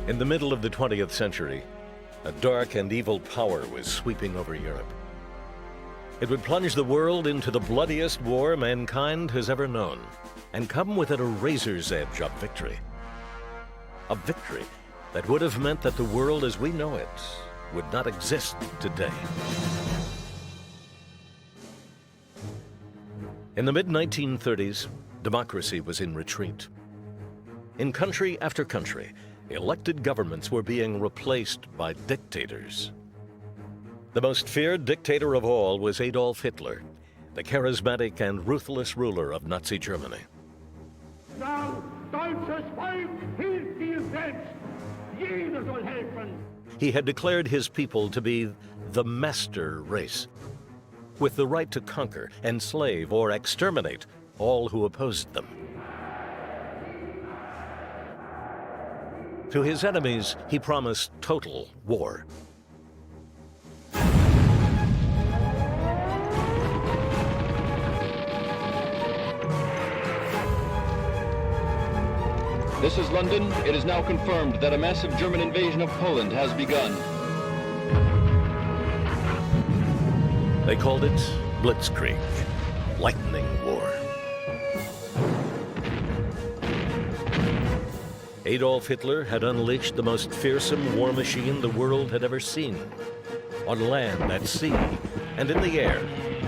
In the middle of the 20th century, a dark and evil power was sweeping over Europe. It would plunge the world into the bloodiest war mankind has ever known, and come with it a razor's edge of victory. A victory that would have meant that the world as we know it would not exist today. In the mid-1930s, democracy was in retreat. In country after country, elected governments were being replaced by dictators. The most feared dictator of all was Adolf Hitler, the charismatic and ruthless ruler of Nazi Germany. Now, deutsches Volk hilft dir selbst. Jeder soll helfen. He had declared his people to be the master race, with the right to conquer, enslave, or exterminate all who opposed them. To his enemies, he promised total war. This is London. It is now confirmed that a massive German invasion of Poland has begun. They called it Blitzkrieg, lightning war. Adolf Hitler had unleashed the most fearsome war machine the world had ever seen. On land, at sea, and in the air,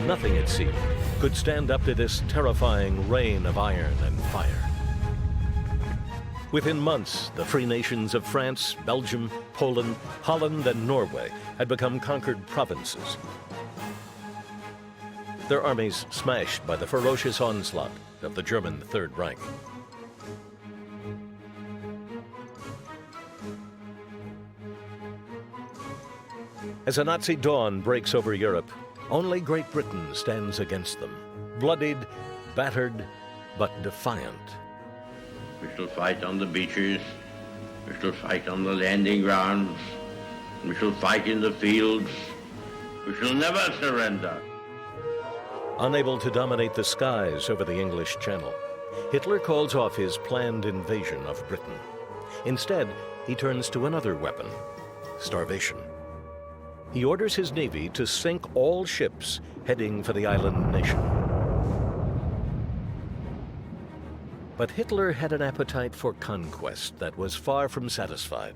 nothing, it seemed, could stand up to this terrifying rain of iron and fire. Within months, the free nations of France, Belgium, Poland, Holland, and Norway had become conquered provinces. Their armies smashed by the ferocious onslaught of the German Third Reich. As a Nazi dawn breaks over Europe, only Great Britain stands against them, bloodied, battered, but defiant. We shall fight on the beaches, we shall fight on the landing grounds, we shall fight in the fields, we shall never surrender. Unable to dominate the skies over the English Channel, Hitler calls off his planned invasion of Britain. Instead, he turns to another weapon, starvation. He orders his navy to sink all ships heading for the island nation. But Hitler had an appetite for conquest that was far from satisfied.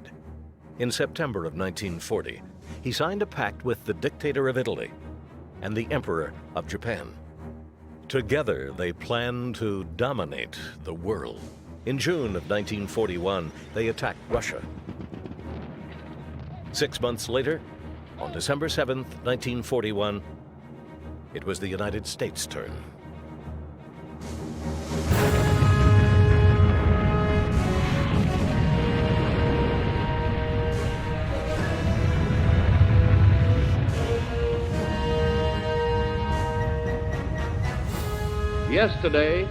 In September of 1940, he signed a pact with the dictator of Italy and the emperor of Japan. Together, they planned to dominate the world. In June of 1941, they attacked Russia. 6 months later, on December 7th, 1941, it was the United States' turn. Yesterday,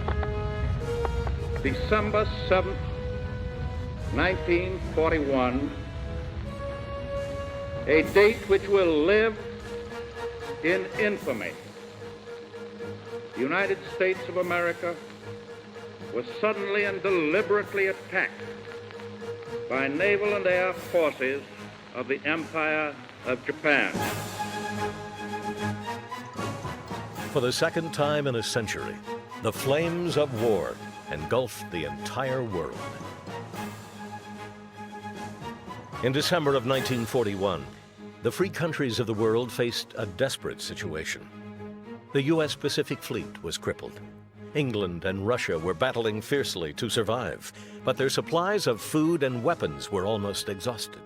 December 7th, 1941, a date which will live in infamy. The United States of America was suddenly and deliberately attacked by naval and air forces of the Empire of Japan. For the second time in a century, the flames of war engulfed the entire world. In December of 1941, the free countries of the world faced a desperate situation. The U.S. Pacific Fleet was crippled. England and Russia were battling fiercely to survive, but their supplies of food and weapons were almost exhausted.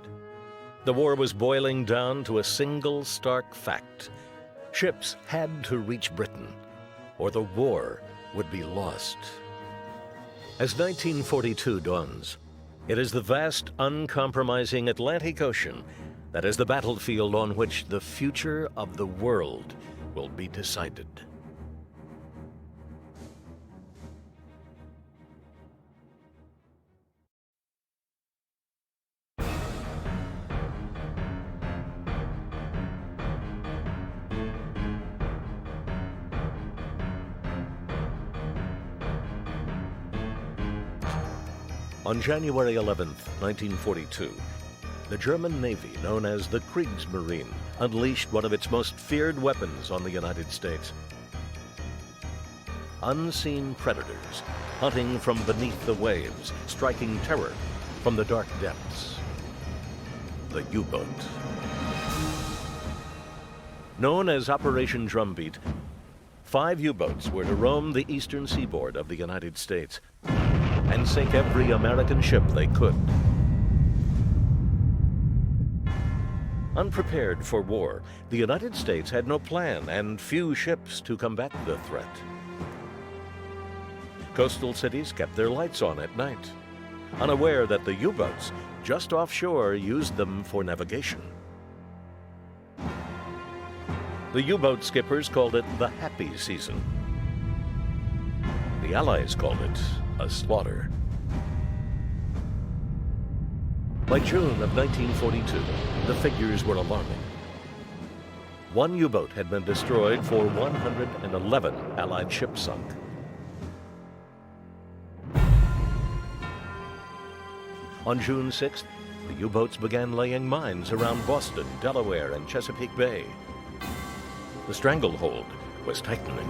The war was boiling down to a single stark fact. Ships had to reach Britain, or the war would be lost. As 1942 dawns, it is the vast, uncompromising Atlantic Ocean that is the battlefield on which the future of the world will be decided. On January 11, 1942, the German Navy, known as the Kriegsmarine, unleashed one of its most feared weapons on the United States. Unseen predators, hunting from beneath the waves, striking terror from the dark depths. The U-boat. Known as Operation Drumbeat, 5 U-boats were to roam the eastern seaboard of the United States and sink every American ship they could. Unprepared for war, the United States had no plan and few ships to combat the threat. Coastal cities kept their lights on at night, unaware that the U-boats just offshore used them for navigation. The U-boat skippers called it the happy season. The Allies called it a slaughter. By June of 1942, the figures were alarming. 1 U-boat had been destroyed for 111 Allied ships sunk. On June 6th, the U-boats began laying mines around Boston, Delaware, and Chesapeake Bay. The stranglehold was tightening.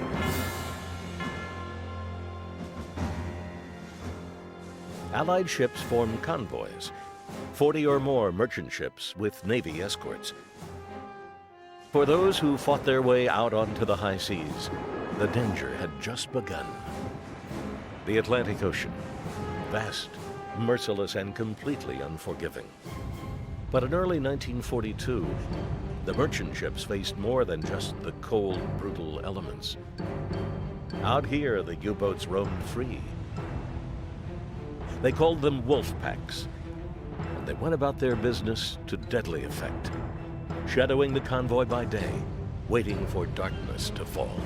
Allied ships formed convoys, 40 or more merchant ships with Navy escorts. For those who fought their way out onto the high seas, the danger had just begun. The Atlantic Ocean, vast, merciless, and completely unforgiving. But in early 1942, the merchant ships faced more than just the cold, brutal elements. Out here, the U-boats roamed free. They called them wolf packs, and they went about their business to deadly effect, shadowing the convoy by day, waiting for darkness to fall.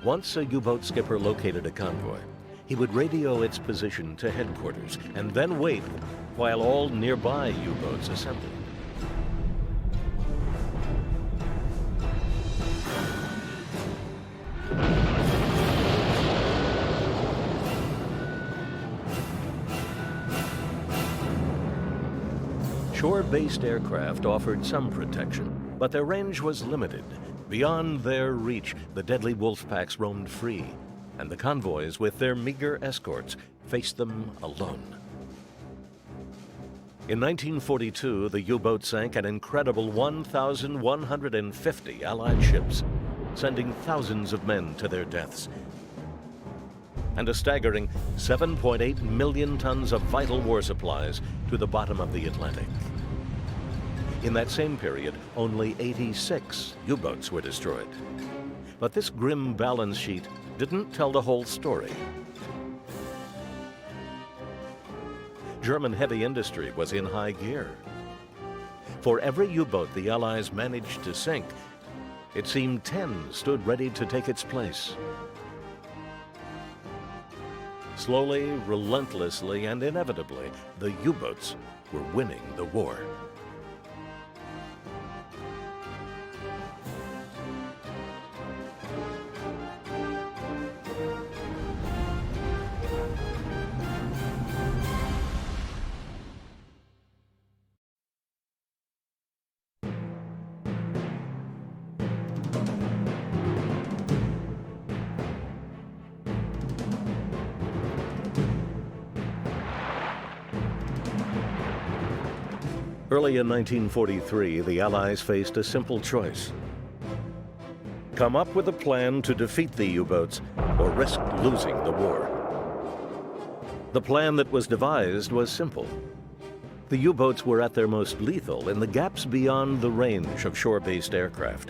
Once a U-boat skipper located a convoy, he would radio its position to headquarters and then wait while all nearby U-boats assembled. Shore-based aircraft offered some protection, but their range was limited. Beyond their reach, the deadly wolf packs roamed free, and the convoys, with their meager escorts, faced them alone. In 1942, the U-boat sank an incredible 1,150 Allied ships, sending thousands of men to their deaths, and a staggering 7.8 million tons of vital war supplies to the bottom of the Atlantic. In that same period, only 86 U-boats were destroyed. But this grim balance sheet didn't tell the whole story. German heavy industry was in high gear. For every U-boat the Allies managed to sink, it seemed 10 stood ready to take its place. Slowly, relentlessly, and inevitably, the U-boats were winning the war. Early in 1943, the Allies faced a simple choice: come up with a plan to defeat the U-boats or risk losing the war. The plan that was devised was simple. The U-boats were at their most lethal in the gaps beyond the range of shore-based aircraft.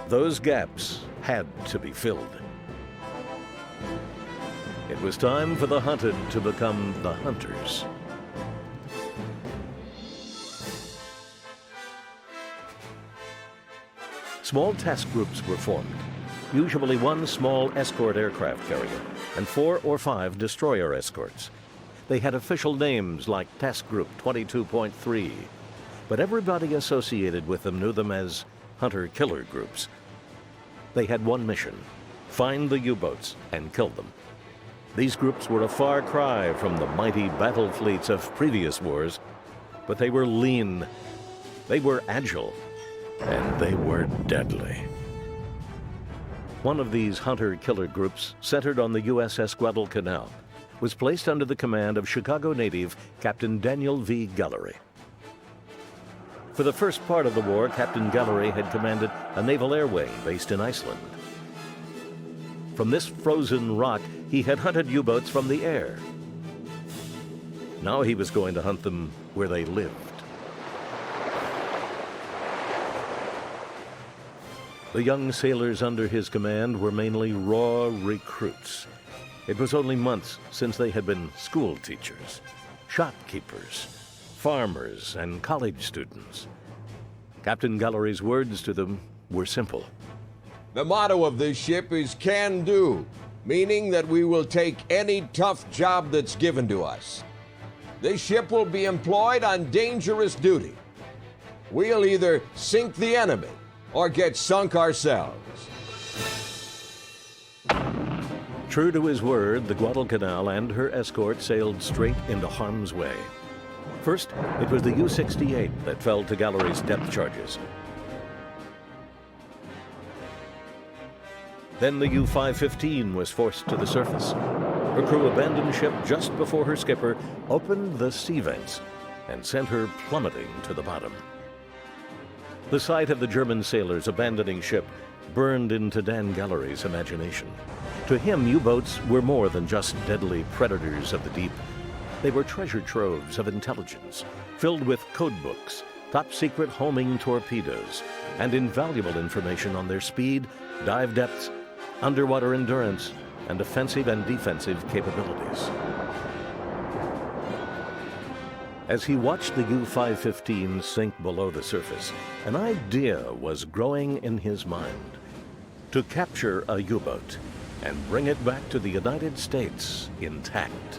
Those gaps had to be filled. It was time for the hunted to become the hunters. Small task groups were formed, usually 1 small escort aircraft carrier and 4 or 5 destroyer escorts. They had official names like Task Group 22.3, but everybody associated with them knew them as hunter-killer groups. They had one mission: find the U-boats, and kill them. These groups were a far cry from the mighty battle fleets of previous wars, but they were lean, they were agile, and they were deadly. One of these hunter-killer groups, centered on the USS Guadalcanal, was placed under the command of Chicago native Captain Daniel V. Gallery. For the first part of the war, Captain Gallery had commanded a naval air wing based in Iceland. From this frozen rock, he had hunted U-boats from the air. Now he was going to hunt them where they lived. The young sailors under his command were mainly raw recruits. It was only months since they had been school teachers, shopkeepers, farmers, and college students. Captain Gallery's words to them were simple. The motto of this ship is can do, meaning that we will take any tough job that's given to us. This ship will be employed on dangerous duty. We'll either sink the enemy or get sunk ourselves. True to his word, the Guadalcanal and her escort sailed straight into harm's way. First, it was the U-68 that fell to Gallery's depth charges. Then the U-515 was forced to the surface. Her crew abandoned ship just before her skipper opened the sea vents and sent her plummeting to the bottom. The sight of the German sailors abandoning ship burned into Dan Gallery's imagination. To him, U-boats were more than just deadly predators of the deep. They were treasure troves of intelligence, filled with code books, top-secret homing torpedoes, and invaluable information on their speed, dive depths, underwater endurance, and offensive and defensive capabilities. As he watched the U-515 sink below the surface, an idea was growing in his mind: to capture a U-boat and bring it back to the United States intact.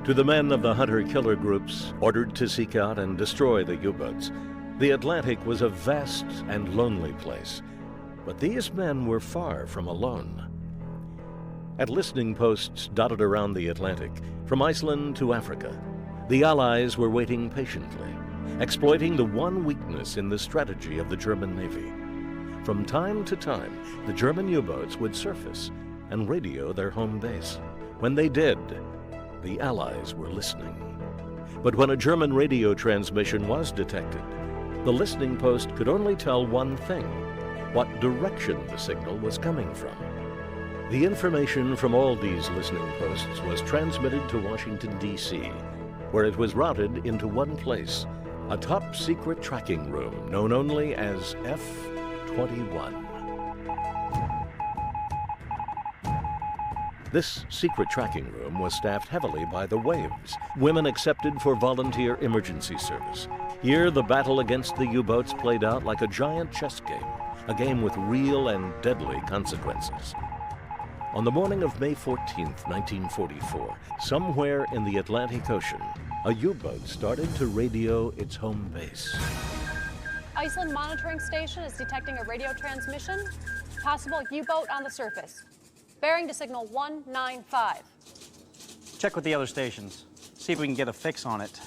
To the men of the hunter-killer groups ordered to seek out and destroy the U-boats, the Atlantic was a vast and lonely place. But these men were far from alone. At listening posts dotted around the Atlantic, from Iceland to Africa, the Allies were waiting patiently, exploiting the one weakness in the strategy of the German Navy. From time to time, the German U-boats would surface and radio their home base. When they did, the Allies were listening. But when a German radio transmission was detected, the listening post could only tell one thing: what direction the signal was coming from. The information from all these listening posts was transmitted to Washington, D.C., where it was routed into one place, a top-secret tracking room known only as F-21. This secret tracking room was staffed heavily by the Waves, women accepted for volunteer emergency service. Here, the battle against the U-boats played out like a giant chess game, a game with real and deadly consequences. On the morning of May 14th, 1944, somewhere in the Atlantic Ocean, a U-boat started to radio its home base. Iceland monitoring station is detecting a radio transmission. Possible U-boat on the surface. Bearing to signal 195. Check with the other stations. See if we can get a fix on it.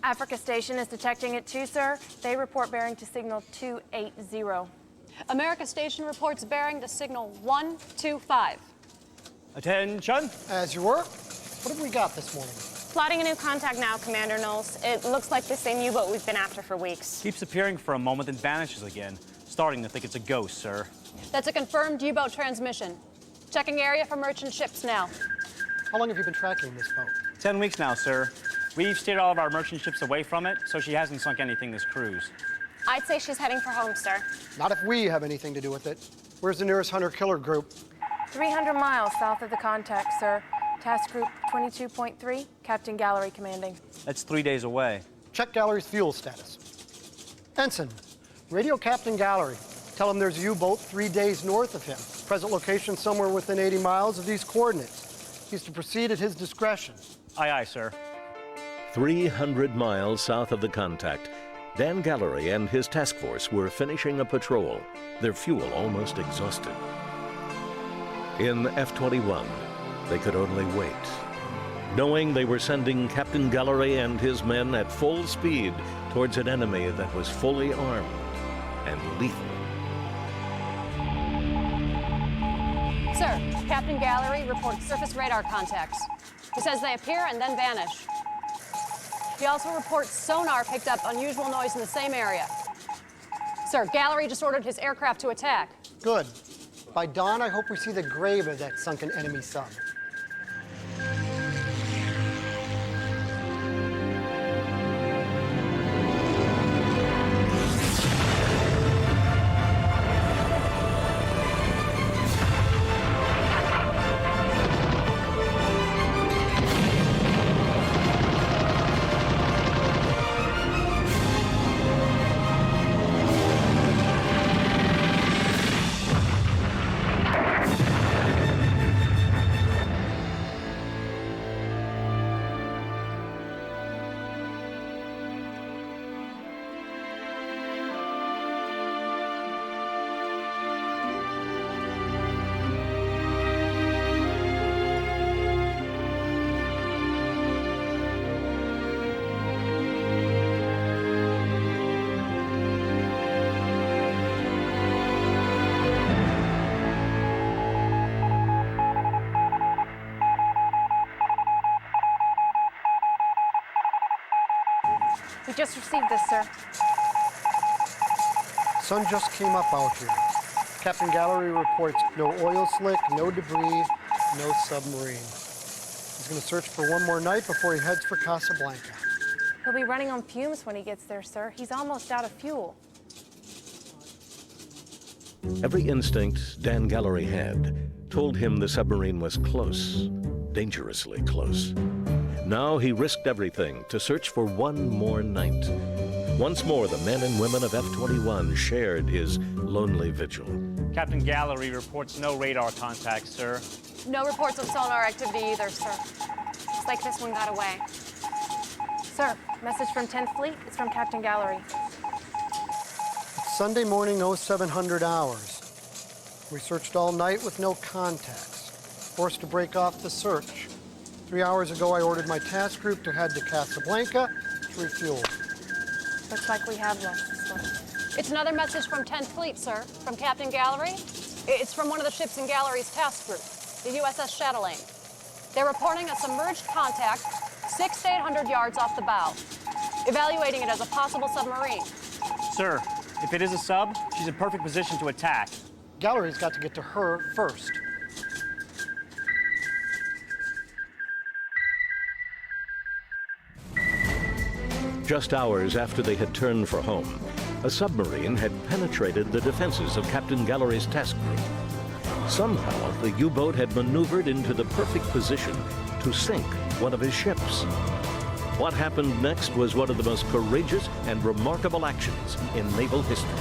Africa Station is detecting it too, sir. They report bearing to signal 280. America Station reports bearing to signal 125. Attention. As you were. What have we got this morning? Plotting a new contact now, Commander Knowles. It looks like the same U-boat we've been after for weeks. Keeps appearing for a moment, then vanishes again. Starting to think it's a ghost, sir. That's a confirmed U-boat transmission. Checking area for merchant ships now. How long have you been tracking this boat? 10 weeks now, sir. We've steered all of our merchant ships away from it, so she hasn't sunk anything this cruise. I'd say she's heading for home, sir. Not if we have anything to do with it. Where's the nearest hunter-killer group? 300 miles south of the contact, sir. Task Group 22.3, Captain Gallery commanding. That's 3 days away. Check Gallery's fuel status. Ensign, radio Captain Gallery. Tell him there's a U-boat 3 days north of him. Present location somewhere within 80 miles of these coordinates. He's to proceed at his discretion. Aye, aye, sir. 300 miles south of the contact, Dan Gallery and his task force were finishing a patrol, their fuel almost exhausted. In F-21, they could only wait, knowing they were sending Captain Gallery and his men at full speed towards an enemy that was fully armed and lethal. Sir, Captain Gallery reports surface radar contacts. He says they appear and then vanish. He also reports sonar picked up unusual noise in the same area. Sir, Gallery just ordered his aircraft to attack. Good. By dawn, I hope we see the grave of that sunken enemy sub. We just received this, sir. Sun just came up out here. Captain Gallery reports no oil slick, no debris, no submarine. He's going to search for one more night before he heads for Casablanca. He'll be running on fumes when he gets there, sir. He's almost out of fuel. Every instinct Dan Gallery had told him the submarine was close, dangerously close. Now he risked everything to search for one more night. Once more, the men and women of F-21 shared his lonely vigil. Captain Gallery reports no radar contacts, sir. No reports of sonar activity either, sir. Looks like this one got away. Sir, message from 10th Fleet. It's from Captain Gallery. It's Sunday morning, 0700 hours. We searched all night with no contacts. Forced to break off the search. 3 hours ago, I ordered my task group to head to Casablanca to refuel. Looks like we have lost this one. It's another message from 10th Fleet, sir, from Captain Gallery. It's from one of the ships in Gallery's task group, the USS Chatelaine. They're reporting a submerged contact 600 to 800 yards off the bow, evaluating it as a possible submarine. Sir, if it is a sub, she's in perfect position to attack. Gallery's got to get to her first. Just hours after they had turned for home, a submarine had penetrated the defenses of Captain Gallery's task group. Somehow, the U-boat had maneuvered into the perfect position to sink one of his ships. What happened next was one of the most courageous and remarkable actions in naval history.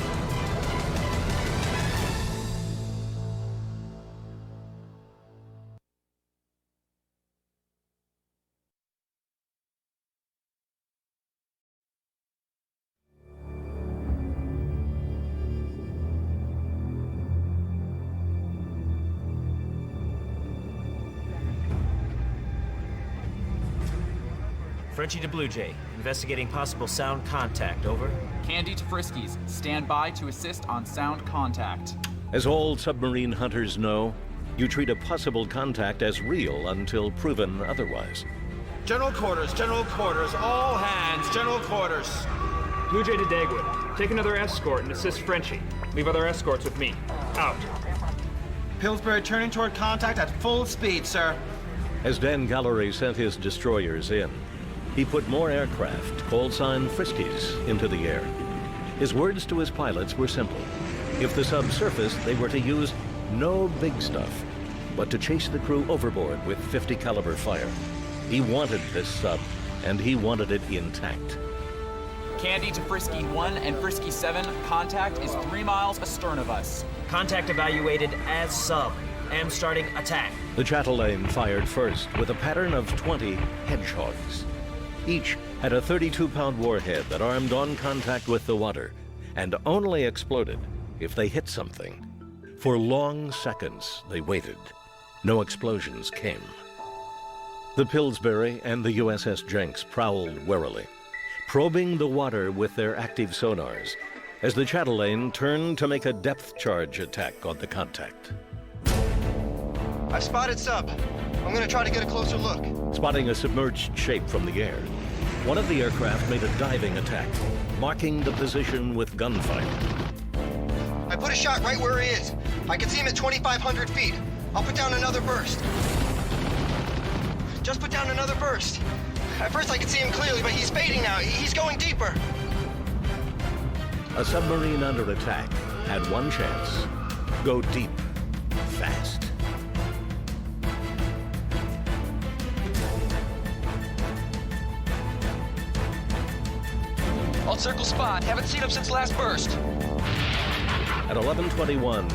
Frenchie to Blue Jay, investigating possible sound contact, over. Candy to Friskies, stand by to assist on sound contact. As all submarine hunters know, you treat a possible contact as real until proven otherwise. General quarters, all hands, general quarters. Blue Jay to Dagwood, take another escort and assist Frenchie. Leave other escorts with me. Out. Pillsbury turning toward contact at full speed, sir. As Dan Gallery sent his destroyers in, he put more aircraft, call sign Friskies, into the air. His words to his pilots were simple. If the sub surfaced, they were to use no big stuff, but to chase the crew overboard with .50 caliber fire. He wanted this sub, and he wanted it intact. Candy to Frisky 1 and Frisky 7, contact is 3 miles astern of us. Contact evaluated as sub. Am starting attack. The chatelaine fired first with a pattern of 20 hedgehogs. Each had a 32-pound warhead that armed on contact with the water and only exploded if they hit something. For long seconds, they waited. No explosions came. The Pillsbury and the USS Jenks prowled warily, probing the water with their active sonars as the chatelaine turned to make a depth charge attack on the contact. I've spotted sub. I'm gonna try to get a closer look. Spotting a submerged shape from the air, one of the aircraft made a diving attack, marking the position with gunfire. I put a shot right where he is. I can see him at 2,500 feet. I'll put down another burst. Just put down another burst. At first I could see him clearly, but he's fading now. He's going deeper. A submarine under attack had one chance: go deep, fast. I'll circle spot. Haven't seen him since last burst. At 11:21,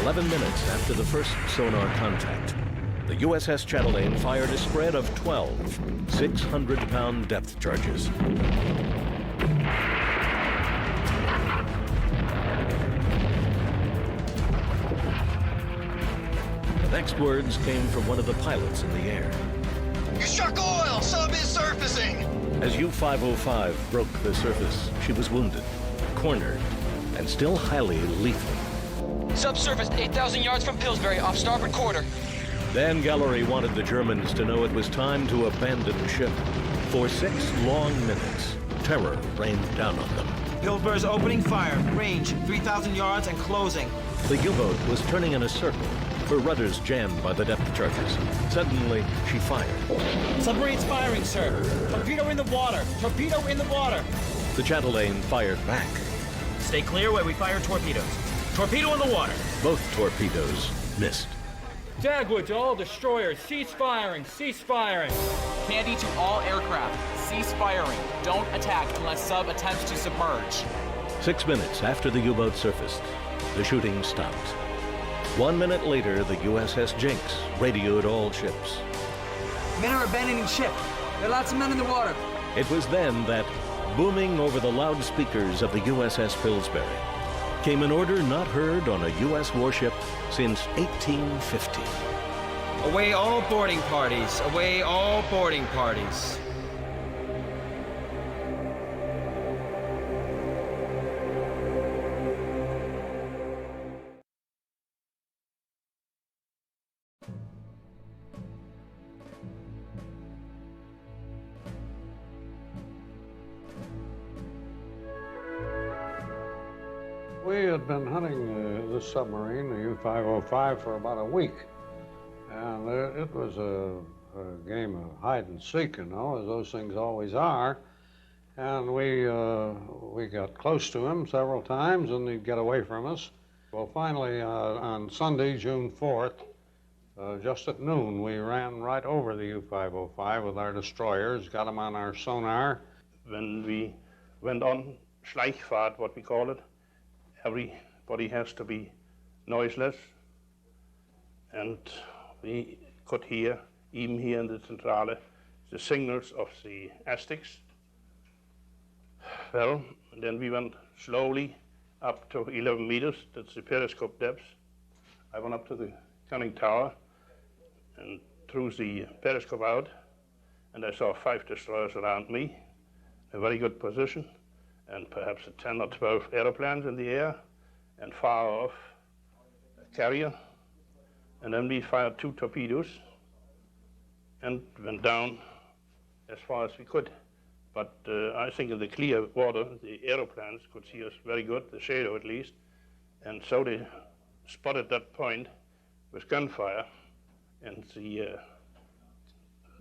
11 minutes after the first sonar contact, the USS Chatelaine fired a spread of 12 600-pound depth charges. The next words came from one of the pilots in the air. You struck oil! Sub is surfacing! As U-505 broke the surface, she was wounded, cornered, and still highly lethal. Subsurfaced 8,000 yards from Pillsbury, off starboard quarter. Dan Gallery wanted the Germans to know it was time to abandon ship. For 6 long minutes, terror rained down on them. Pillsbury's opening fire. Range 3,000 yards and closing. The U-boat was turning in a circle, her rudders jammed by the depth charges. Suddenly, she fired. Submarine's firing, sir. Torpedo in the water. Torpedo in the water. The Chatelaine fired back. Stay clear where we fire torpedoes. Torpedo in the water. Both torpedoes missed. Dagwood to all destroyers, cease firing, cease firing. Candy to all aircraft, cease firing. Don't attack unless sub attempts to submerge. 6 minutes after the U-boat surfaced, the shooting stopped. 1 minute later, the USS Jenks radioed all ships. Men are abandoning ship. There are lots of men in the water. It was then that, booming over the loudspeakers of the USS Pillsbury, came an order not heard on a U.S. warship since 1850. Away all boarding parties. Away all boarding parties. We had been hunting this submarine, the U-505, for about a week. And it was a game of hide and seek, you know, as those things always are. And we got close to him several times, and he'd get away from us. Well, finally, on Sunday, June 4th, just at noon, we ran right over the U-505 with our destroyers, got him on our sonar. When we went on Schleichfahrt, what we call it, everybody has to be noiseless, and we could hear, even here in the Centrale, the signals of the Aztecs. Well, then we went slowly up to 11 meters, that's the periscope depth. I went up to the conning tower and threw the periscope out, and I saw 5 destroyers around me, a very good position, and perhaps 10 or 12 aeroplanes in the air, and far off a carrier. And then we fired 2 torpedoes and went down as far as we could. But I think in the clear water, the aeroplanes could see us very good, the shadow at least, and so they spotted that point with gunfire, and the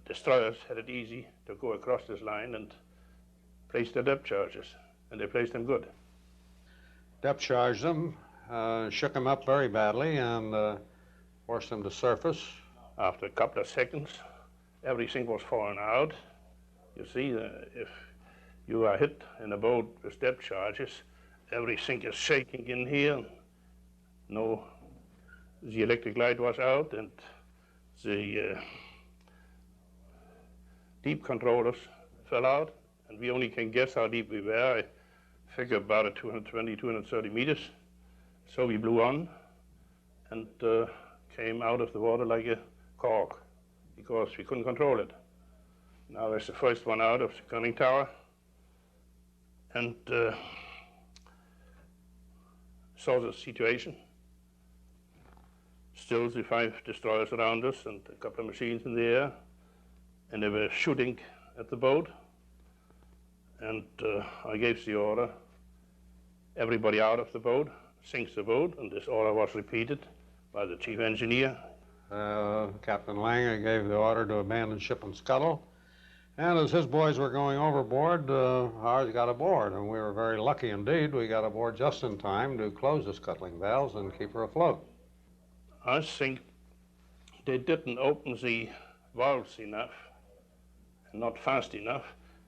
destroyers had it easy to go across this line and place their depth charges, and they placed them good. Depth charged them, shook them up very badly, and forced them to surface. After a couple of seconds, everything was falling out. You see, if you are hit in a boat with depth charges, everything is shaking in here. No, the electric light was out, and the deep controllers fell out, and we only can guess how deep we were. I figure about 220, 230 meters. So we blew on and came out of the water like a cork because we couldn't control it. Now there's the first one out of the conning tower, and saw the situation. Still the 5 destroyers around us and a couple of machines in the air, and they were shooting at the boat. And I gave the order, everybody out of the boat, sink the boat, and this order was repeated by the chief engineer. Captain Langer gave the order to abandon ship and scuttle. And as his boys were going overboard, ours got aboard, and we were very lucky indeed. We got aboard just in time to close the scuttling valves and keep her afloat. I think they didn't open the valves enough, and not fast enough,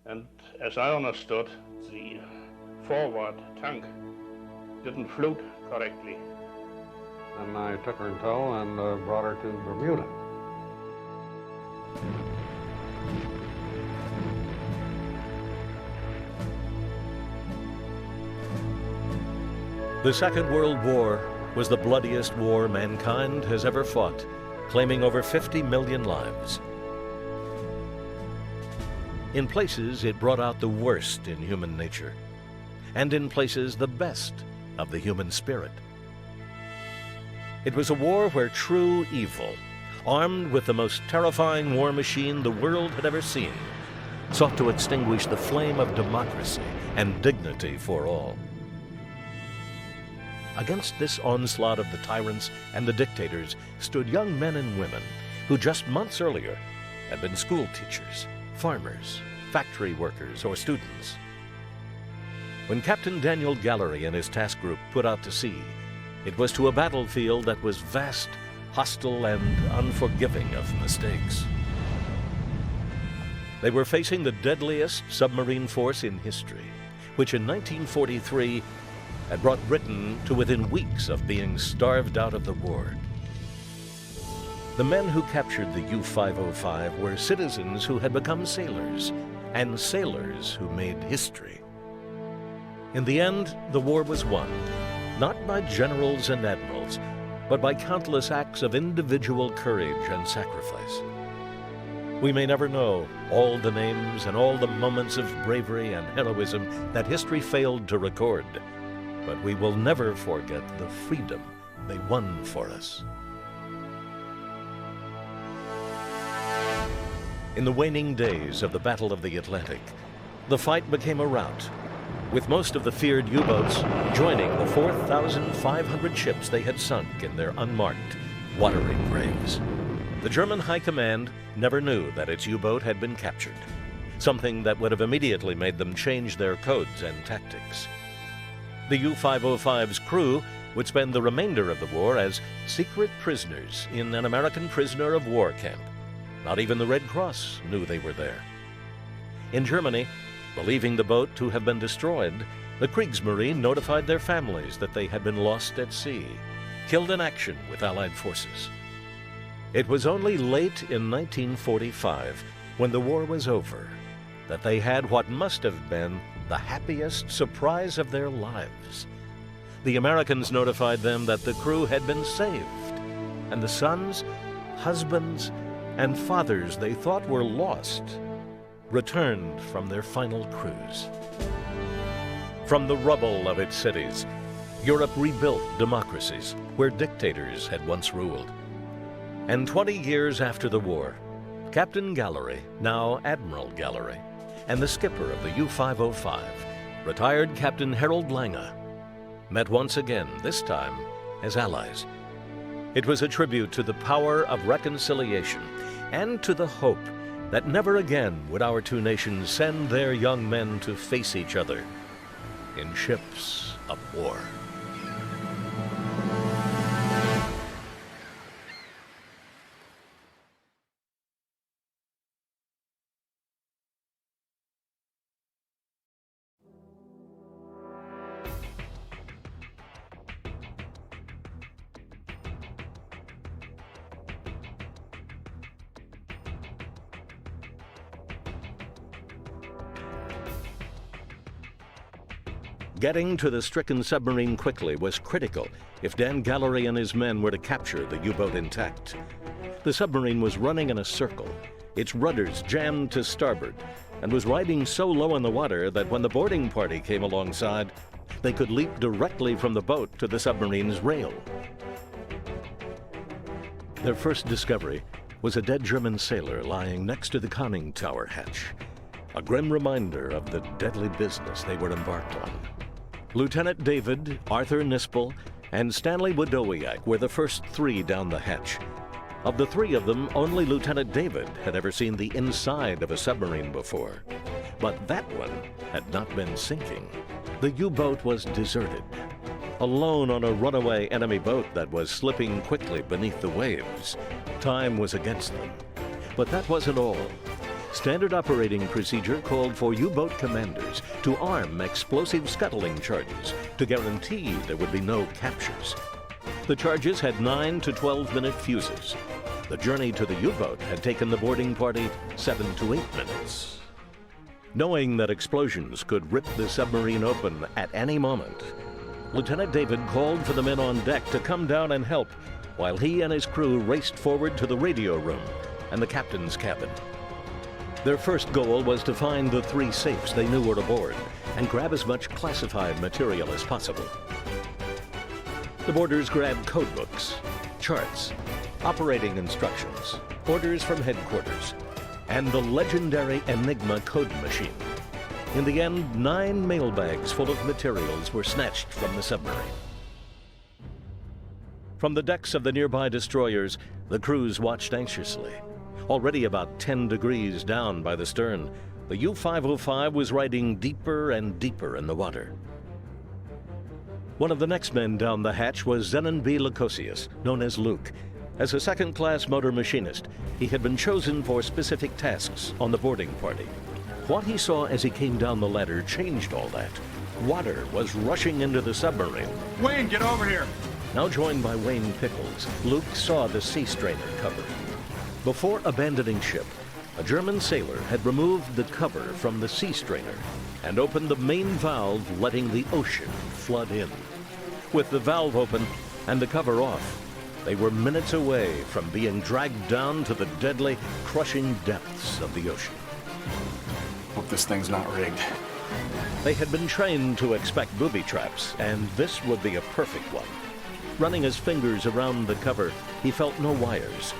and as I understood, the forward tank didn't float correctly. And I took her in tow and brought her to Bermuda. The Second World War was the bloodiest war mankind has ever fought, claiming over 50 million lives. In places, it brought out the worst in human nature, and in places, the best of the human spirit. It was a war where true evil, armed with the most terrifying war machine the world had ever seen, sought to extinguish the flame of democracy and dignity for all. Against this onslaught of the tyrants and the dictators stood young men and women who just months earlier had been school teachers, farmers, factory workers, or students. When Captain Daniel Gallery and his task group put out to sea, it was to a battlefield that was vast, hostile, and unforgiving of mistakes. They were facing the deadliest submarine force in history, which in 1943 had brought Britain to within weeks of being starved out of the war. The men who captured the U-505 were citizens who had become sailors, and sailors who made history. In the end, the war was won, not by generals and admirals, but by countless acts of individual courage and sacrifice. We may never know all the names and all the moments of bravery and heroism that history failed to record, but we will never forget the freedom they won for us. In the waning days of the Battle of the Atlantic, the fight became a rout, with most of the feared U-boats joining the 4,500 ships they had sunk in their unmarked, watery graves. The German High Command never knew that its U-boat had been captured, something that would have immediately made them change their codes and tactics. The U-505's crew would spend the remainder of the war as secret prisoners in an American prisoner of war camp. Not even the Red Cross knew they were there. In Germany, believing the boat to have been destroyed, the Kriegsmarine notified their families that they had been lost at sea, killed in action with Allied forces. It was only late in 1945, when the war was over, that they had what must have been the happiest surprise of their lives. The Americans notified them that the crew had been saved, and the sons, husbands, and fathers they thought were lost returned from their final cruise. From the rubble of its cities, Europe rebuilt democracies where dictators had once ruled. And 20 years after the war, Captain Gallery, now Admiral Gallery, and the skipper of the U-505, retired Captain Harold Langer, met once again, this time as allies. It was a tribute to the power of reconciliation and to the hope that never again would our two nations send their young men to face each other in ships of war. Getting to the stricken submarine quickly was critical if Dan Gallery and his men were to capture the U-boat intact. The submarine was running in a circle, its rudders jammed to starboard, and was riding so low in the water that when the boarding party came alongside, they could leap directly from the boat to the submarine's rail. Their first discovery was a dead German sailor lying next to the conning tower hatch, a grim reminder of the deadly business they were embarked on. Lieutenant David, Arthur Nispel, and Stanley Wadowiak were the first three down the hatch. Of the three of them, only Lieutenant David had ever seen the inside of a submarine before. But that one had not been sinking. The U-boat was deserted, alone on a runaway enemy boat that was slipping quickly beneath the waves. Time was against them. But that wasn't all. Standard operating procedure called for U-boat commanders to arm explosive scuttling charges to guarantee there would be no captures. The charges had 9 to 12-minute fuses. The journey to the U-boat had taken the boarding party 7 to 8 minutes. Knowing that explosions could rip the submarine open at any moment, Lieutenant David called for the men on deck to come down and help, while he and his crew raced forward to the radio room and the captain's cabin. Their first goal was to find the 3 safes they knew were aboard and grab as much classified material as possible. The boarders grabbed code books, charts, operating instructions, orders from headquarters, and the legendary Enigma code machine. In the end, 9 mailbags full of materials were snatched from the submarine. From the decks of the nearby destroyers, the crews watched anxiously. Already about 10 degrees down by the stern, the U-505 was riding deeper and deeper in the water. One of the next men down the hatch was Zenon B. Lukosius, known as Luke. As a second-class motor machinist, he had been chosen for specific tasks on the boarding party. What he saw as he came down the ladder changed all that. Water was rushing into the submarine. Wayne, get over here! Now joined by Wayne Pickles, Luke saw the sea strainer cover. Before abandoning ship, a German sailor had removed the cover from the sea strainer and opened the main valve, letting the ocean flood in. With the valve open and the cover off, they were minutes away from being dragged down to the deadly, crushing depths of the ocean. Hope this thing's not rigged. They had been trained to expect booby traps, and this would be a perfect one. Running his fingers around the cover, he felt no wires.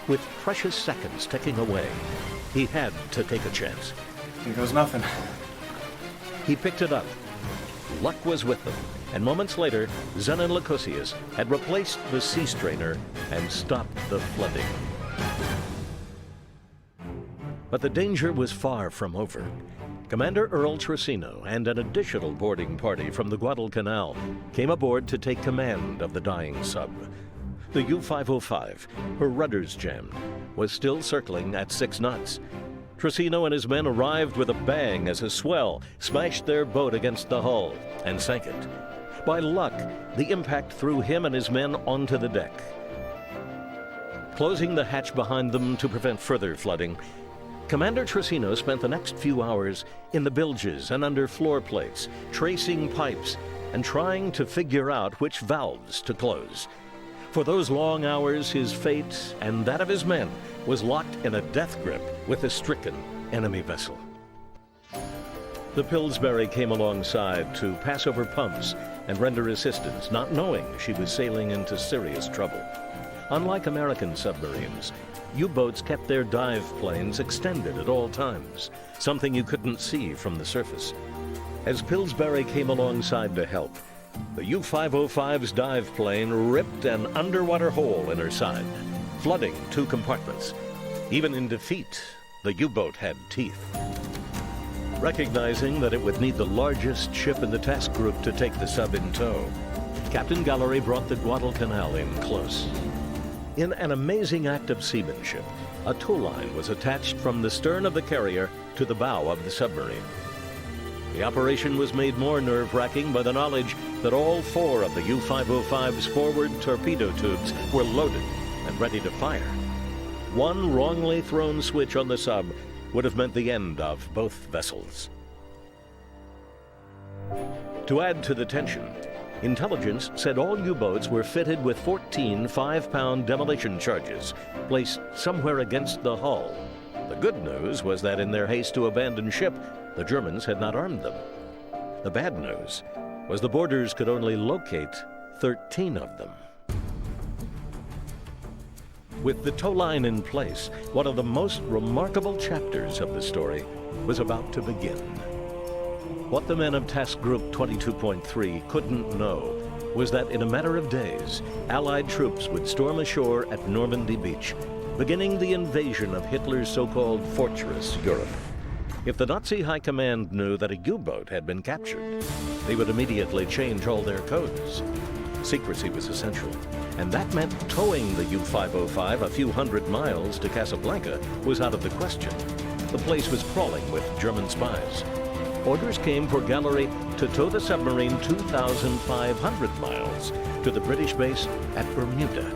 With precious seconds ticking away, he had to take a chance. Here goes nothing. He picked it up. Luck was with them, and moments later, Zenon Lukosius had replaced the sea strainer and stopped the flooding. But the danger was far from over. Commander Earl Trissino and an additional boarding party from the Guadalcanal came aboard to take command of the dying sub. The U-505, her rudders jammed, was still circling at 6 knots. Trissino and his men arrived with a bang as a swell smashed their boat against the hull and sank it. By luck, the impact threw him and his men onto the deck. Closing the hatch behind them to prevent further flooding, Commander Trissino spent the next few hours in the bilges and under floor plates, tracing pipes and trying to figure out which valves to close. For those long hours, his fate and that of his men was locked in a death grip with a stricken enemy vessel. The Pillsbury came alongside to pass over pumps and render assistance, not knowing she was sailing into serious trouble. Unlike American submarines, U-boats kept their dive planes extended at all times, something you couldn't see from the surface. As Pillsbury came alongside to help, the U-505's dive plane ripped an underwater hole in her side, flooding 2 compartments. Even in defeat, the U-boat had teeth. Recognizing that it would need the largest ship in the task group to take the sub in tow, Captain Gallery brought the Guadalcanal in close. In an amazing act of seamanship, a tow line was attached from the stern of the carrier to the bow of the submarine. The operation was made more nerve-wracking by the knowledge that all 4 of the U-505's forward torpedo tubes were loaded and ready to fire. One wrongly thrown switch on the sub would have meant the end of both vessels. To add to the tension, intelligence said all U-boats were fitted with 14 5-pound demolition charges placed somewhere against the hull. The good news was that in their haste to abandon ship, the Germans had not armed them. The bad news was the boarders could only locate 13 of them. With the tow line in place, one of the most remarkable chapters of the story was about to begin. What the men of Task Group 22.3 couldn't know was that in a matter of days, Allied troops would storm ashore at Normandy Beach, beginning the invasion of Hitler's so-called fortress Europe. If the Nazi high command knew that a U-boat had been captured, they would immediately change all their codes. Secrecy was essential, and that meant towing the U-505 a few hundred miles to Casablanca was out of the question. The place was crawling with German spies. Orders came for Gallery to tow the submarine 2,500 miles to the British base at Bermuda.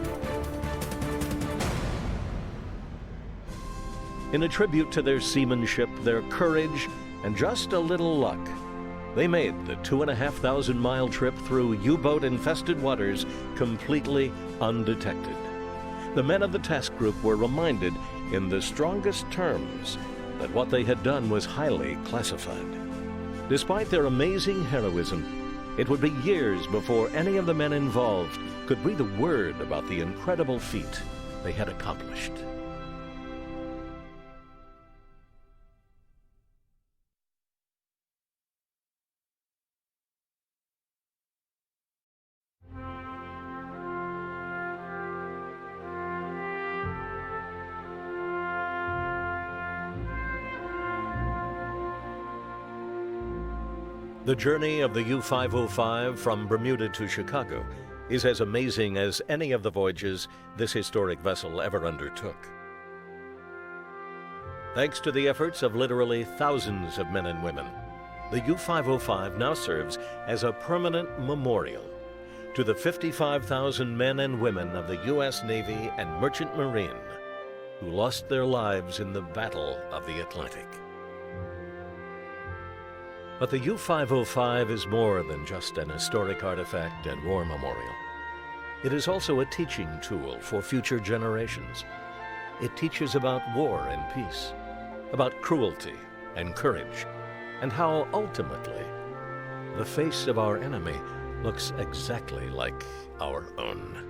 In a tribute to their seamanship, their courage, and just a little luck, they made the 2,500-mile trip through U-boat-infested waters completely undetected. The men of the task group were reminded in the strongest terms that what they had done was highly classified. Despite their amazing heroism, it would be years before any of the men involved could breathe a word about the incredible feat they had accomplished. The journey of the U-505 from Bermuda to Chicago is as amazing as any of the voyages this historic vessel ever undertook. Thanks to the efforts of literally thousands of men and women, the U-505 now serves as a permanent memorial to the 55,000 men and women of the U.S. Navy and Merchant Marine who lost their lives in the Battle of the Atlantic. But the U-505 is more than just an historic artifact and war memorial. It is also a teaching tool for future generations. It teaches about war and peace, about cruelty and courage, and how ultimately the face of our enemy looks exactly like our own.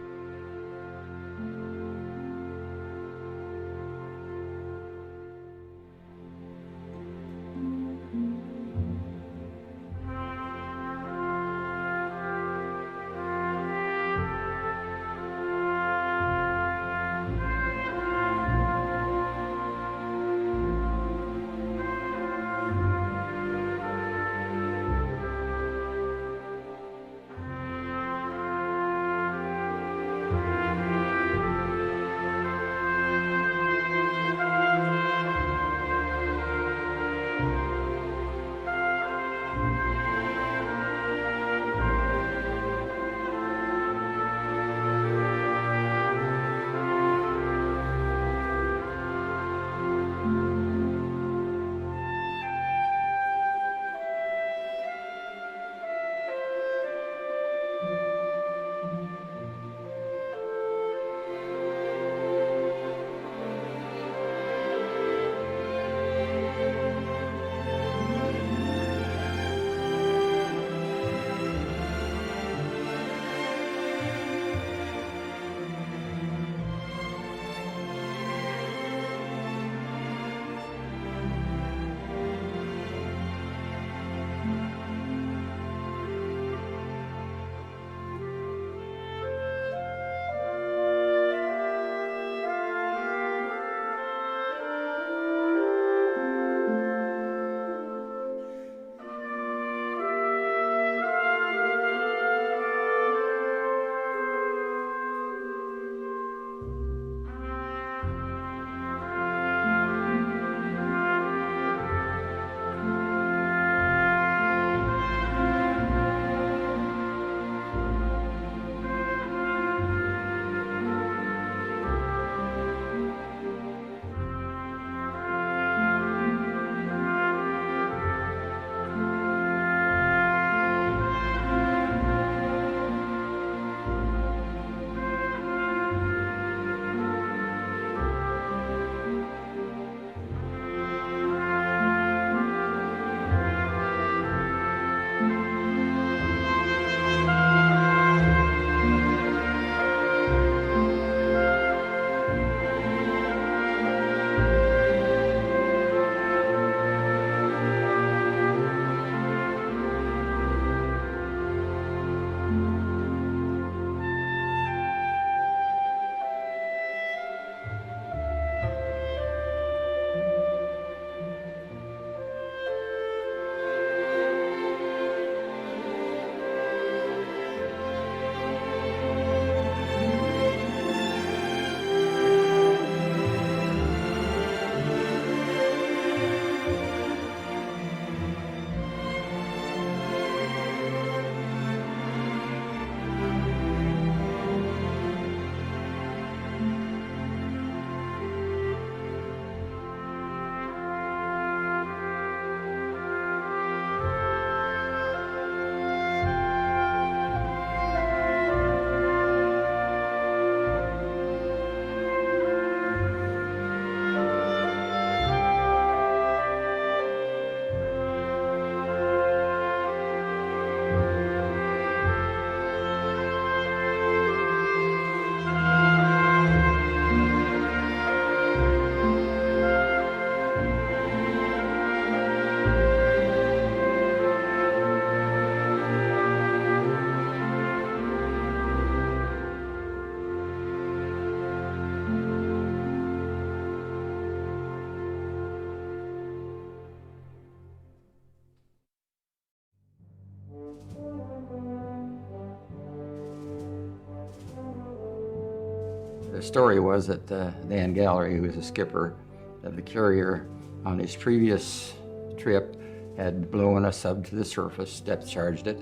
The story was that Dan Gallery, who was the skipper of the carrier on his previous trip, had blown a sub to the surface, depth charged it,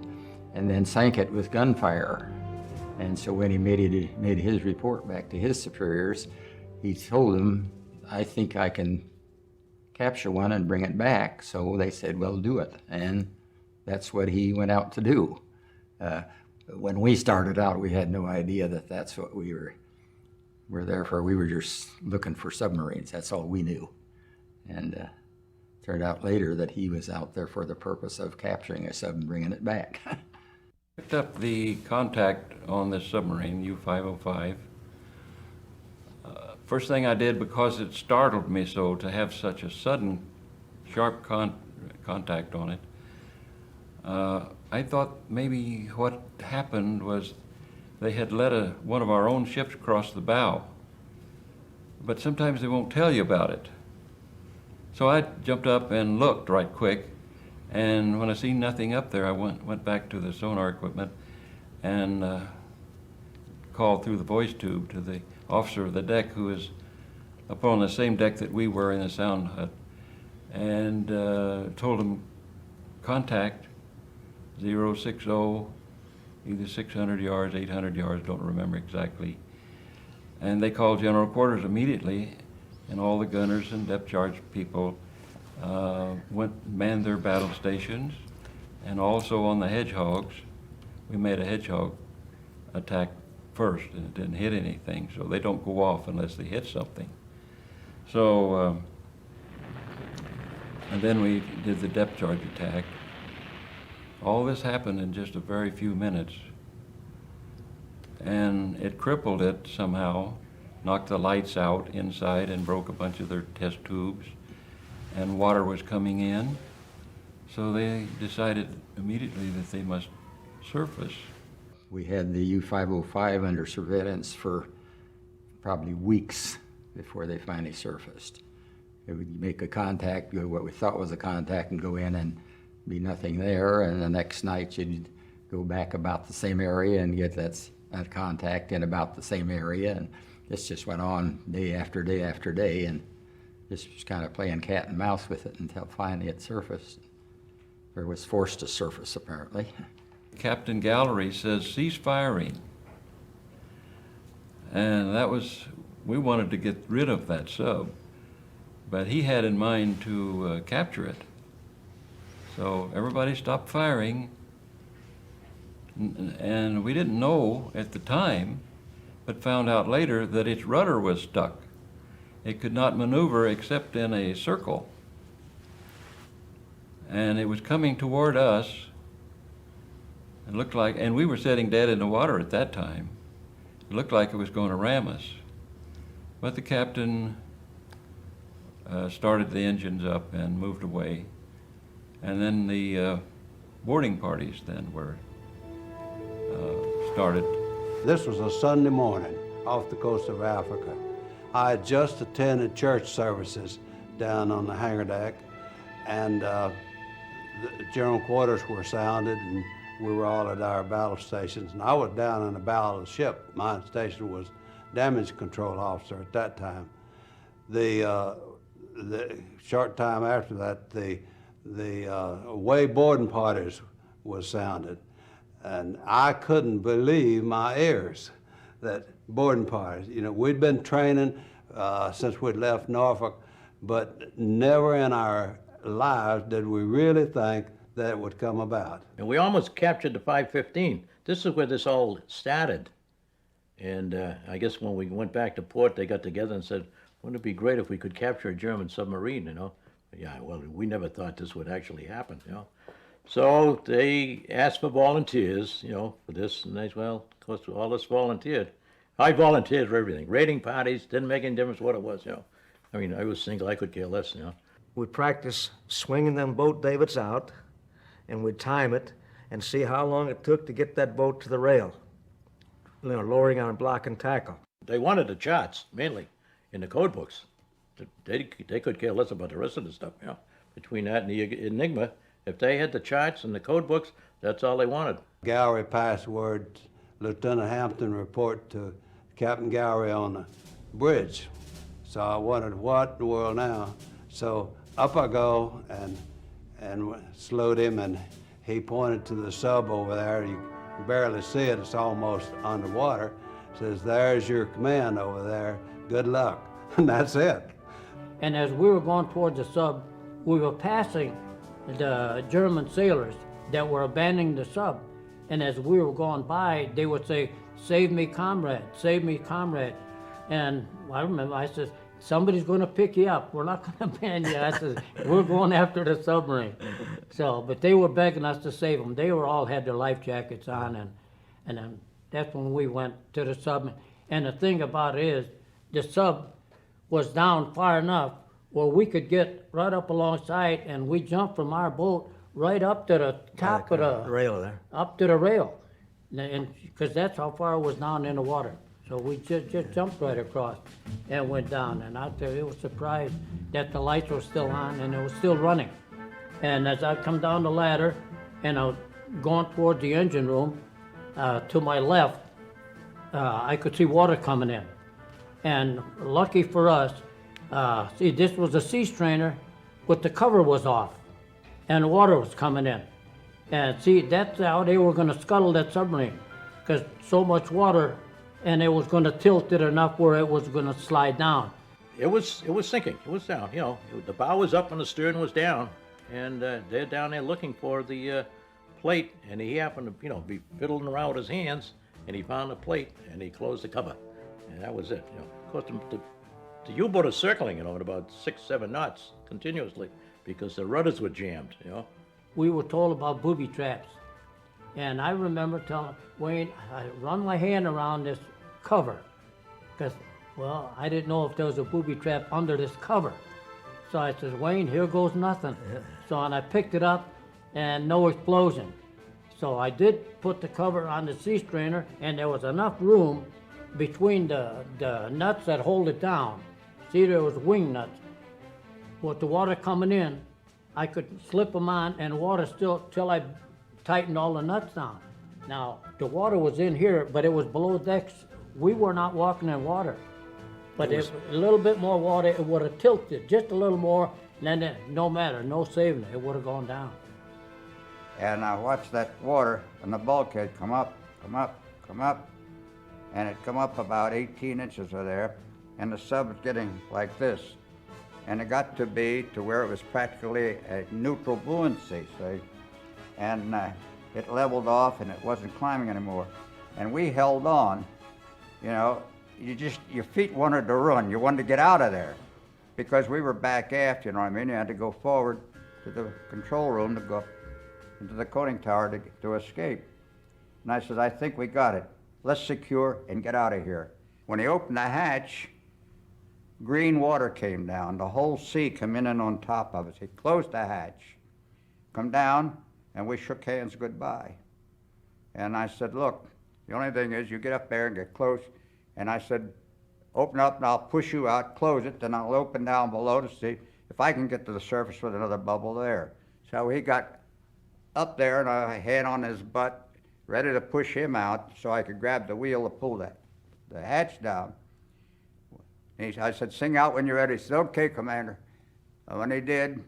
and then sank it with gunfire. And so when he made his report back to his superiors, he told them, I think I can capture one and bring it back. So they said, well, do it. And that's what he went out to do. When we started out, we had no idea that that's what we were there for. We were just looking for submarines. That's all we knew. And turned out later that he was out there for the purpose of capturing a sub and bringing it back. Picked up the contact on this submarine, U-505. First thing I did, because it startled me so to have such a sudden, sharp contact on it, I thought maybe what happened was they had let one of our own ships cross the bow. But sometimes they won't tell you about it. So I jumped up and looked right quick, and when I seen nothing up there, I went back to the sonar equipment and called through the voice tube to the officer of the deck, who was up on the same deck that we were in the sound hut, and told him, contact 060, either 600 yards, 800 yards, don't remember exactly. And they called general quarters immediately, and all the gunners and depth charge people manned their battle stations, and also on the hedgehogs. We made a hedgehog attack first, and it didn't hit anything, so they don't go off unless they hit something. So, and then we did the depth charge attack. All this happened in just a very few minutes, and it crippled it somehow, knocked the lights out inside and broke a bunch of their test tubes, and water was coming in. So they decided immediately that they must surface. We had the U-505 under surveillance for probably weeks before they finally surfaced. It would make a contact, what we thought was a contact, and go in and be nothing there, and the next night you'd go back about the same area and get that contact in about the same area, and this just went on day after day after day, and just was kind of playing cat and mouse with it until finally it surfaced. Or it was forced to surface, apparently. Captain Gallery says, cease firing. And that was, we wanted to get rid of that sub, but he had in mind to capture it. So everybody stopped firing, and we didn't know at the time, but found out later that its rudder was stuck. It could not maneuver except in a circle. And it was coming toward us. It looked like, and we were sitting dead in the water at that time. It looked like it was going to ram us. But the captain started the engines up and moved away. And then the boarding parties then were started. This was a Sunday morning off the coast of Africa. I had just attended church services down on the hangar deck, and the general quarters were sounded, and we were all at our battle stations. And I was down in the bow of the ship. My station was damage control officer at that time. The short time after that, the away boarding parties was sounded. And I couldn't believe my ears, that boarding parties. You know, we'd been training since we'd left Norfolk, but never in our lives did we really think that it would come about. And we almost captured the 515. This is where this all started. And I guess when we went back to port, they got together and said, wouldn't it be great if we could capture a German submarine, you know? Yeah, well, we never thought this would actually happen, you know? So they asked for volunteers, you know, for this, and they said, well, of course, all of us volunteered. I volunteered for everything. Raiding parties, didn't make any difference what it was, you know. I mean, I was single, I could care less, you know. We'd practice swinging them boat davits out, and we'd time it and see how long it took to get that boat to the rail, you know, lowering on block and tackle. They wanted the charts, mainly, in the code books. They could care less about the rest of the stuff, you know. Between that and the Enigma, if they had the charts and the code books, that's all they wanted. Gallery passed word, Lieutenant Hampton report to Captain Gallery on the bridge. So I wondered, what in the world now? So up I go and slowed him, and he pointed to the sub over there. You can barely see it, it's almost underwater. Says, there's your command over there, good luck. And that's it. And as we were going towards the sub, we were passing the German sailors that were abandoning the sub. And as we were going by, they would say, save me, comrade, save me, comrade. And I remember, I said, somebody's going to pick you up. We're not going to ban you. I said, we're going after the submarine. So, but they were begging us to save them. They were all had their life jackets on, and then that's when we went to the sub. And the thing about it is, the sub was down far enough where we could get right up alongside, and we jumped from our boat right up to the top of the rail there. Up to the rail, and because that's how far it was down in the water. So we just jumped right across and went down. And out there, it was surprised that the lights were still on and it was still running. And as I come down the ladder and I was going toward the engine room, to my left, I could see water coming in. And lucky for us, see, this was a sea strainer, but the cover was off and the water was coming in. And see, that's how they were going to scuttle that submarine, because so much water, and it was going to tilt it enough where it was going to slide down. It was sinking. It was down. You know, the bow was up and the stern was down, and they're down there looking for the plate. And he happened to, be fiddling around with his hands, and he found the plate, and he closed the cover, and that was it. Of course, the U-boat is circling, at about 6-7 knots continuously because the rudders were jammed. We were told about booby traps, and I remember telling Wayne, I run my hand around this cover, because, well, I didn't know if there was a booby trap under this cover. So I said, Wayne, here goes nothing. So and I picked it up, and no explosion. So I did put the cover on the sea strainer, and there was enough room between the nuts that hold it down. See, there was wing nuts. With the water coming in, I could slip them on, and water still, till I tightened all the nuts down. Now, the water was in here, but it was below decks. We were not walking in water. But if a little bit more water, it would have tilted just a little more, and then no matter, no saving it, it would have gone down. And I watched that water and the bulkhead come up, come up, come up, and it come up about 18 inches of there, and the sub was getting like this. And it got to be to where it was practically a neutral buoyancy, see? And it leveled off and it wasn't climbing anymore. And we held on, your feet wanted to run. You wanted to get out of there because we were back aft, you know what I mean? You had to go forward to the control room to go into the conning tower to escape. And I said, I think we got it. Let's secure and get out of here. When he opened the hatch, green water came down. The whole sea came in and on top of us. He closed the hatch, come down, and we shook hands goodbye. And I said, look, the only thing is you get up there and get close. And I said, open up and I'll push you out, close it, then I'll open down below to see if I can get to the surface with another bubble there. So he got up there and I had on his butt, ready to push him out so I could grab the wheel to pull the hatch down. I said, sing out when you're ready. He said, okay, Commander. And when he did,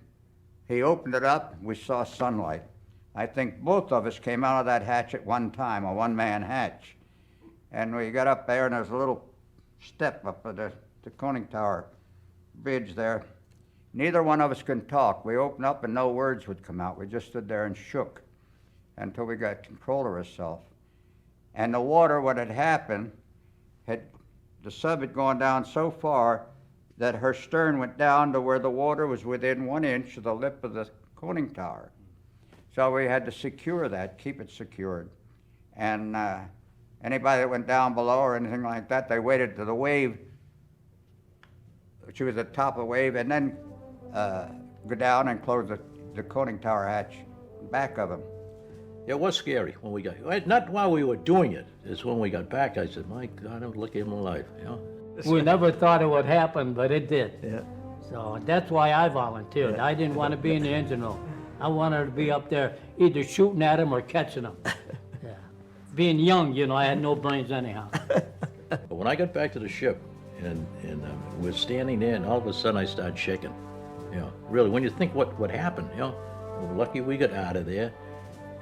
he opened it up, and we saw sunlight. I think both of us came out of that hatch at one time, a one-man hatch. And we got up there, and there was a little step up at the conning tower bridge there. Neither one of us could talk. We opened up, and no words would come out. We just stood there and shook until we got control of ourselves. And the water, what had happened, the sub had gone down so far that her stern went down to where the water was within 1 inch of the lip of the conning tower. So we had to secure that, keep it secured. And anybody that went down below or anything like that, they waited till the wave, she was at the top of the wave, and then go down and close the conning tower hatch back of them. It was scary when we got, not while we were doing it, it's when we got back, I said, my God, I'm lucky I'm alive, We never thought it would happen, but it did. Yeah. So that's why I volunteered. I didn't want to be in the engine room. I wanted to be up there either shooting at them or catching them. Yeah. Being young, I had no brains anyhow. But when I got back to the ship and we're standing there, and all of a sudden I started shaking. You know, really, when you think what happened, you know, we're lucky we got out of there.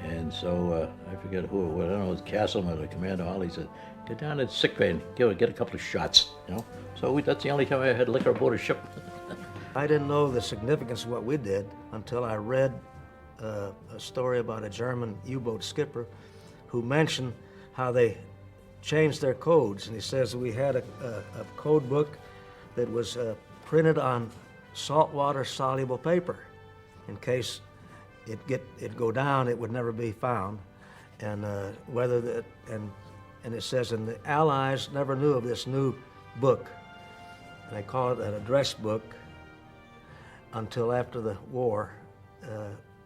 And so I forget who, I don't know, it was Castleman or Commander Holly said, get down to the sick bay and get a couple of shots, you know. So that's the only time I had liquor aboard a ship. I didn't know the significance of what we did until I read a story about a German U-boat skipper who mentioned how they changed their codes. And he says we had a code book that was printed on saltwater soluble paper in case it'd go down, it would never be found. And and it says, and the Allies never knew of this new book. And they call it an address book until after the war,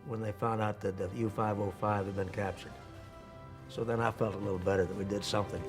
when they found out that the U-505 had been captured. So then I felt a little better that we did something.